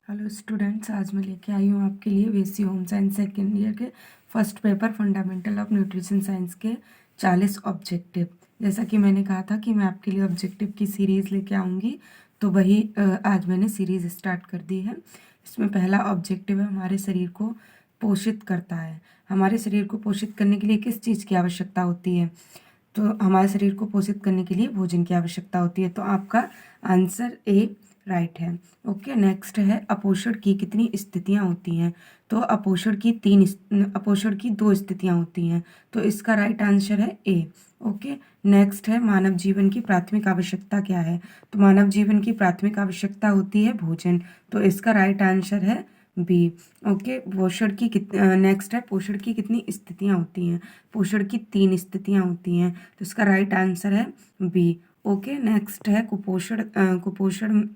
Hello students, आज मैं लेके आई हूँ आपके लिए BSc home science second year के first paper fundamental of nutrition science के 40 ऑब्जेक्टिव। जैसा कि मैंने कहा था कि मैं आपके लिए ऑब्जेक्टिव की सीरीज़ लेके आऊँगी, तो वही आज मैंने सीरीज़ स्टार्ट कर दी है। इसमें पहला ऑब्जेक्टिव है, हमारे शरीर को पोषित करता है। हमारे शरीर को पोषित करने के लिए किस चीज़ की आवश्यकता होती है? तो हमारे शरीर को पोषित करने के लिए भोजन की आवश्यकता होती है। तो आपका आंसर ए राइट है। ओके, नेक्स्ट है, अपोषण की कितनी स्थितियां होती हैं? तो अपोषण की 2 स्थितियां होती हैं। तो इसका राइट आंसर है ए। ओके, नेक्स्ट है, मानव जीवन की प्राथमिक आवश्यकता क्या है? तो मानव जीवन की प्राथमिक आवश्यकता होती है भोजन। तो इसका राइट आंसर है बी। ओके, नेक्स्ट है, पोषण की कितनी स्थितियां होती हैं? पोषण की 3 स्थितियां होती हैं। तो इसका राइट आंसर है बी। ओके, नेक्स्ट है, कुपोषण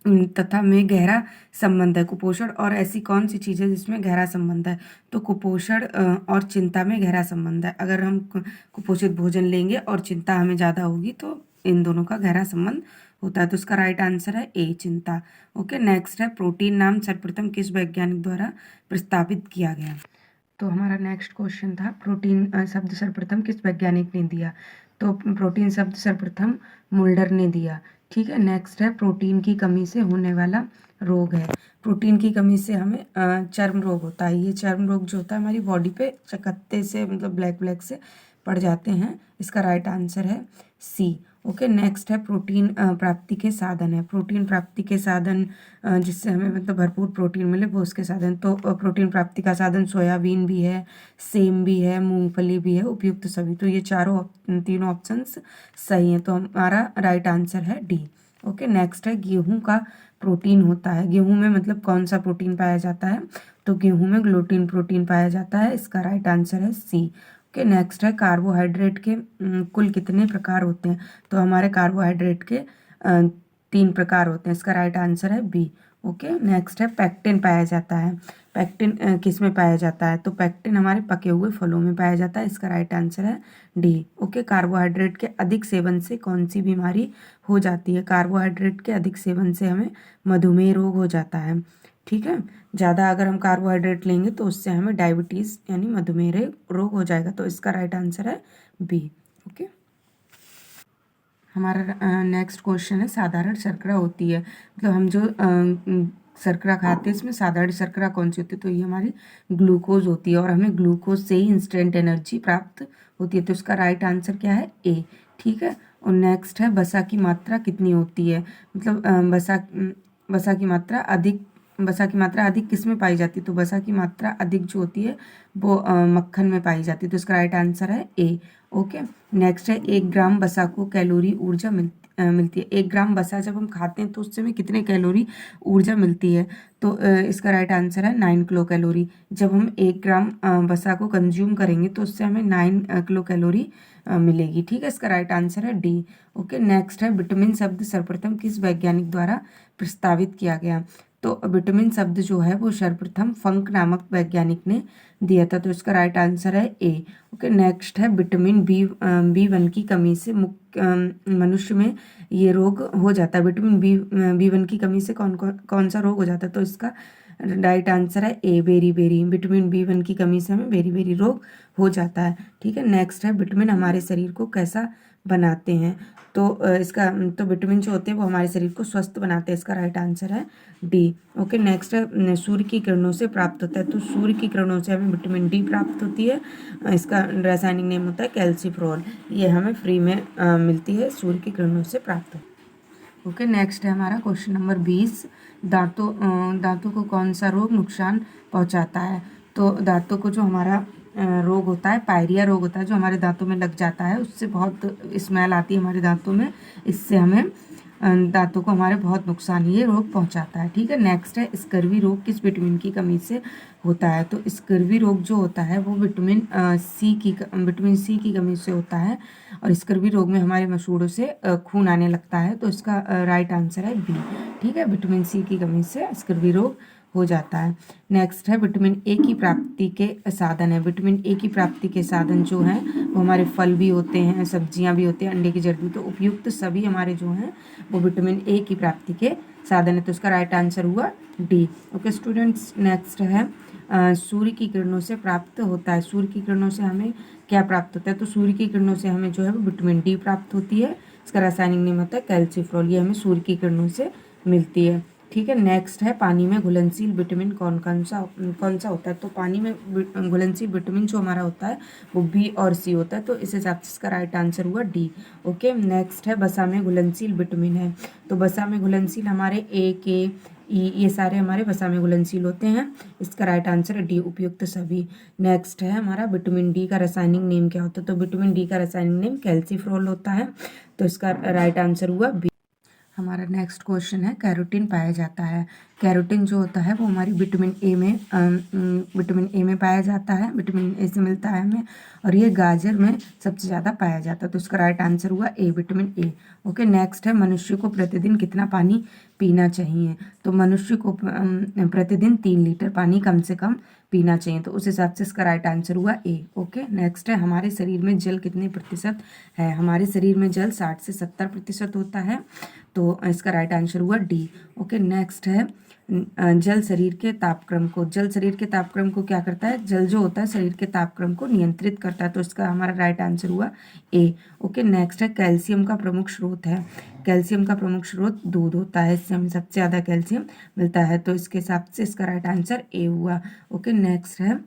तथा में गहरा संबंध है। कुपोषण और ऐसी कौन सी चीज़ है जिसमें गहरा संबंध है? तो कुपोषण और चिंता में गहरा संबंध है। अगर हम कुपोषित भोजन लेंगे और चिंता हमें ज़्यादा होगी तो इन दोनों का गहरा संबंध होता है। तो इसका राइट आंसर है ए, चिंता। ओके, नेक्स्ट है, प्रोटीन नाम सर्वप्रथम किस वैज्ञानिक द्वारा प्रस्तावित किया गया? तो हमारा नेक्स्ट क्वेश्चन था, प्रोटीन शब्द सर्वप्रथम किस वैज्ञानिक ने दिया? तो प्रोटीन शब्द सर्वप्रथम मुल्डर ने दिया। ठीक है, नेक्स्ट है, प्रोटीन की कमी से होने वाला रोग है। प्रोटीन की कमी से हमें चर्म रोग होता है। ये चर्म रोग जो होता है हमारी बॉडी पे चकत्ते से, मतलब ब्लैक ब्लैक से पड़ जाते हैं। इसका राइट आंसर है सी। ओके, नेक्स्ट है, प्रोटीन प्राप्ति के साधन है। प्रोटीन प्राप्ति के साधन जिससे हमें मतलब भरपूर प्रोटीन मिले वो उसके साधन। तो प्रोटीन प्राप्ति का साधन सोयाबीन भी है, सेम भी है, मूंगफली भी है, उपयुक्त सभी। तो ये तीनों ऑप्शंस सही हैं। तो हमारा राइट आंसर है डी। ओके, नेक्स्ट है, गेहूं का प्रोटीन होता है। गेहूं में मतलब कौन सा प्रोटीन पाया जाता है? तो गेहूं में ग्लूटीन प्रोटीन पाया जाता है। इसका राइट आंसर है सी। ओके, नेक्स्ट है, कार्बोहाइड्रेट के कुल कितने प्रकार होते हैं? तो हमारे कार्बोहाइड्रेट के 3 प्रकार होते हैं। इसका राइट आंसर है बी। ओके, नेक्स्ट है, पैक्टिन पाया जाता है। पैक्टिन किस में पाया जाता है? तो पैक्टिन हमारे पके हुए फलों में पाया जाता है। इसका राइट आंसर है डी। ओके, कार्बोहाइड्रेट के अधिक सेवन से कौन सी बीमारी हो जाती है? कार्बोहाइड्रेट के अधिक सेवन से हमें मधुमेह रोग हो जाता है। ठीक है, ज़्यादा अगर हम कार्बोहाइड्रेट लेंगे तो उससे हमें डायबिटीज़ यानी मधुमेह रोग हो जाएगा। तो इसका राइट आंसर है बी। ओके, हमारा नेक्स्ट क्वेश्चन है, साधारण शर्करा होती है, मतलब हम जो शर्करा खाते हैं इसमें साधारण शर्करा कौन सी होती है? तो ये हमारी ग्लूकोज होती है और हमें ग्लूकोज से ही इंस्टेंट एनर्जी प्राप्त होती है। तो इसका राइट आंसर क्या है? ए। ठीक है, और नेक्स्ट है, वसा की मात्रा कितनी होती है? मतलब वसा की मात्रा अधिक किस में पाई जाती है? तो वसा की मात्रा अधिक जो होती है वो मक्खन में पाई जाती है। तो इसका राइट आंसर है ए। ओके, नेक्स्ट है, 1 ग्राम वसा को कैलोरी ऊर्जा मिलती है। 1 ग्राम वसा जब हम खाते हैं तो उससे हमें कितने कैलोरी ऊर्जा मिलती है? तो इसका राइट आंसर है 9 किलो कैलोरी। जब हम 1 ग्राम वसा को कंज्यूम करेंगे तो उससे हमें 9 किलो कैलोरी मिलेगी। ठीक है, इसका राइट आंसर है डी। ओके, नेक्स्ट है, विटामिन शब्द सर्वप्रथम किस वैज्ञानिक द्वारा प्रस्तावित किया गया? तो विटामिन शब्द जो है वो सर्वप्रथम फंक नामक वैज्ञानिक ने दिया था। तो इसका राइट आंसर है ए। ओके, नेक्स्ट है, विटामिन बी 1 की कमी से मनुष्य में ये रोग हो जाता है। विटामिन बी 1 की कमी से कौन सा रोग हो जाता है? तो इसका राइट आंसर है ए, बेरी बेरी। विटामिन बी 1 की कमी से हमें बेरी बेरी रोग हो जाता है। ठीक है, नेक्स्ट है, विटामिन हमारे शरीर को कैसा बनाते हैं? तो विटामिन जो होते हैं वो हमारे शरीर को स्वस्थ बनाते हैं। इसका राइट आंसर है डी। ओके, नेक्स्ट है, सूर्य की किरणों से प्राप्त होता है। तो सूर्य की किरणों से हमें विटामिन डी प्राप्त होती है। इसका रासायनिक नाम होता है कैल्सीफ्रोल। ये हमें फ्री में मिलती है, सूर्य की किरणों से प्राप्त। ओके, नेक्स्ट है हमारा क्वेश्चन नंबर 20, दांतों को कौन सा रोग नुकसान पहुंचाता है? तो दांतों को जो हमारा रोग होता है, पायरिया रोग होता है, जो हमारे दांतों में लग जाता है, उससे बहुत स्मेल आती है हमारे दांतों में। इससे हमें दांतों को हमारे बहुत नुकसान ये रोग पहुंचाता है। ठीक है, नेक्स्ट है, स्कर्वी रोग किस विटामिन की कमी से होता है? तो स्कर्वी रोग जो होता है वो विटामिन सी की कमी से होता है। और स्कर्वी रोग में हमारे मसूड़ों से खून आने लगता है। तो इसका राइट आंसर है बी। ठीक है, विटामिन सी की कमी से स्कर्वी रोग हो जाता है। नेक्स्ट है विटामिन ए की प्राप्ति के साधन है। विटामिन ए की प्राप्ति के साधन जो हैं वो हमारे फल भी होते हैं, सब्जियां भी होती हैं, अंडे की जर्दी, तो उपयुक्त सभी हमारे जो हैं वो विटामिन ए की प्राप्ति के साधन है। तो इसका राइट आंसर हुआ डी। ओके स्टूडेंट्स, नेक्स्ट है सूर्य की किरणों से प्राप्त होता है। सूर्य की किरणों से हमें क्या प्राप्त होता है? तो सूर्य की किरणों से हमें जो है वो विटामिन डी प्राप्त होती है। इसका रासायनिक नाम होता है कैल्सीफ्रॉल। ये हमें सूर्य की किरणों से मिलती है। ठीक है, नेक्स्ट है पानी में घुलनशील विटामिन कौन सा होता है? तो पानी में घुलनशील विटामिन जो हमारा होता है वो बी और सी होता है। तो इस हिसाब से इसका राइट आंसर हुआ डी। ओके, नेक्स्ट है वसा में घुलनशील विटामिन है। तो वसा में घुलनशील हमारे ए, के, ई, ये सारे हमारे वसा में घुलनशील होते हैं। इसका राइट आंसर है डी, उपयुक्त सभी। नेक्स्ट है हमारा विटामिन डी का रासायनिक नेम क्या होता है? तो विटामिन डी का रासायनिक नेम कैल्सीफ्रॉल होता है। तो इसका राइट आंसर हुआ बी। हमारा नेक्स्ट क्वेश्चन है कैरोटीन पाया जाता है। कैरोटीन जो होता है वो हमारी विटामिन ए में पाया जाता है, विटामिन ए से मिलता है हमें, और ये गाजर में सबसे ज़्यादा पाया जाता है। तो इसका राइट आंसर हुआ ए, विटामिन ए। ओके, नेक्स्ट है मनुष्य को प्रतिदिन कितना पानी पीना चाहिए? तो मनुष्य को प्रतिदिन 3 लीटर पानी कम से कम पीना चाहिए। तो उस हिसाब से इसका राइट आंसर हुआ ए। ओके, नेक्स्ट है हमारे शरीर में जल कितने प्रतिशत है? हमारे शरीर में जल 60 से 70% होता है। तो इसका राइट आंसर हुआ डी। ओके, नेक्स्ट है जल शरीर के तापक्रम को क्या करता है? जल जो होता है शरीर के तापक्रम को नियंत्रित करता है। तो इसका हमारा राइट आंसर हुआ ए। ओके, नेक्स्ट है कैल्शियम का प्रमुख स्रोत है। कैल्शियम का प्रमुख स्रोत दूध होता है, इससे हमें सबसे ज़्यादा कैल्शियम मिलता है। तो इसके हिसाब से इसका राइट आंसर ए हुआ। ओके, नेक्स्ट है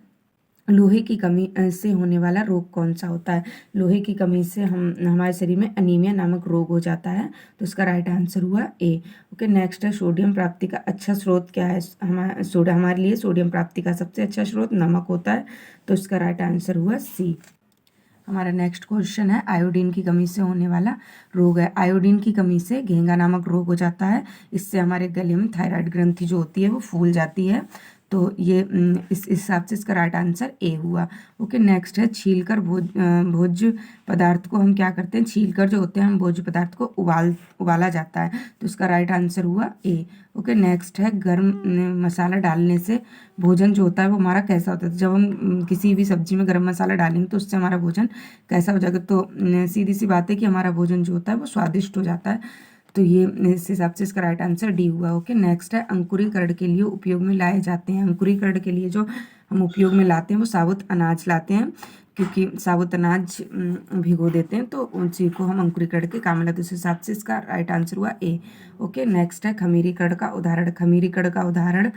लोहे की कमी से होने वाला रोग कौन सा होता है? लोहे की कमी से हमारे शरीर में अनीमिया नामक रोग हो जाता है। तो इसका राइट आंसर हुआ ए। ओके, नेक्स्ट है सोडियम प्राप्ति का अच्छा स्रोत क्या है? हमारे लिए सोडियम प्राप्ति का सबसे अच्छा स्रोत नमक होता है। तो इसका राइट आंसर हुआ सी। हमारा नेक्स्ट क्वेश्चन है आयोडीन की कमी से होने वाला रोग है। आयोडीन की कमी से घेंगा नामक रोग हो जाता है। इससे हमारे गले में थायराइड ग्रंथि जो होती है वो फूल जाती है। तो ये इस हिसाब से इसका राइट आंसर ए हुआ। ओके, नेक्स्ट है छीलकर भोज्य पदार्थ को हम क्या करते हैं? छीलकर जो होते हैं हम भोज्य पदार्थ को उबाला जाता है। तो इसका राइट आंसर हुआ ए। ओके, नेक्स्ट है गर्म मसाला डालने से भोजन जो होता है वो हमारा कैसा होता है? जब हम किसी भी सब्जी में गर्म मसाला डालेंगे तो उससे हमारा भोजन कैसा हो जाएगा? तो सीधी सी बात है कि हमारा भोजन जो होता है वो स्वादिष्ट हो जाता है। तो ये इस हिसाब से इसका राइट आंसर डी हुआ। ओके, नेक्स्ट है अंकुरीकरण के लिए उपयोग में लाए जाते हैं। अंकुरीकरण के लिए जो हम उपयोग में लाते हैं वो साबुत अनाज लाते हैं, क्योंकि साबुत अनाज भिगो देते हैं तो उसी को हम अंकुरीकरण के काम लाते हैं। उस हिसाब से इसका राइट आंसर हुआ ए। ओके, नेक्स्ट है खमीरीकरण का उदाहरण। खमीरीकरण का उदाहरण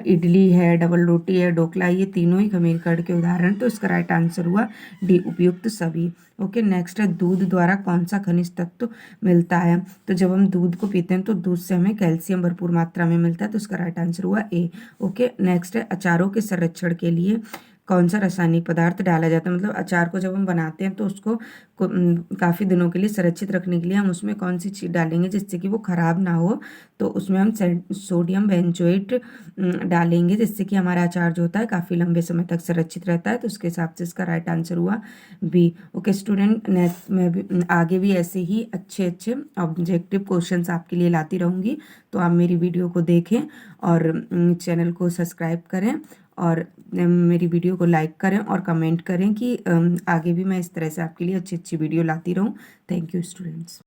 इडली है, डबल रोटी है, ढोकला, ये तीनों ही खमीरीकरण के उदाहरण। तो इसका राइट आंसर हुआ डी, उपयुक्त सभी। ओके, नेक्स्ट है दूध द्वारा कौन सा खनिज तत्व मिलता है? तो जब हम दूध को पीते हैं तो दूध से हमें कैल्शियम भरपूर मात्रा में मिलता है। तो इसका राइट आंसर हुआ ए। ओके, नेक्स्ट है अचारों के संरक्षण के लिए कौन सा रासायनिक पदार्थ डाला जाता है? मतलब अचार को जब हम बनाते हैं तो उसको काफ़ी दिनों के लिए सुरक्षित रखने के लिए हम उसमें कौन सी चीज़ डालेंगे जिससे कि वो ख़राब ना हो? तो उसमें हम सोडियम बेंजोएट डालेंगे, जिससे कि हमारा अचार जो होता है काफ़ी लंबे समय तक सुरक्षित रहता है। तो उसके हिसाब से इसका राइट आंसर हुआ बी। ओके स्टूडेंट, नेक्स्ट में भी आगे भी ऐसे ही अच्छे ऑब्जेक्टिव क्वेश्चंस आपके लिए लाती रहूँगी। तो आप मेरी वीडियो को देखें और चैनल को सब्सक्राइब करें और मेरी वीडियो को लाइक करें और कमेंट करें कि आगे भी मैं इस तरह से आपके लिए अच्छी अच्छी वीडियो लाती रहूं। Thank you students.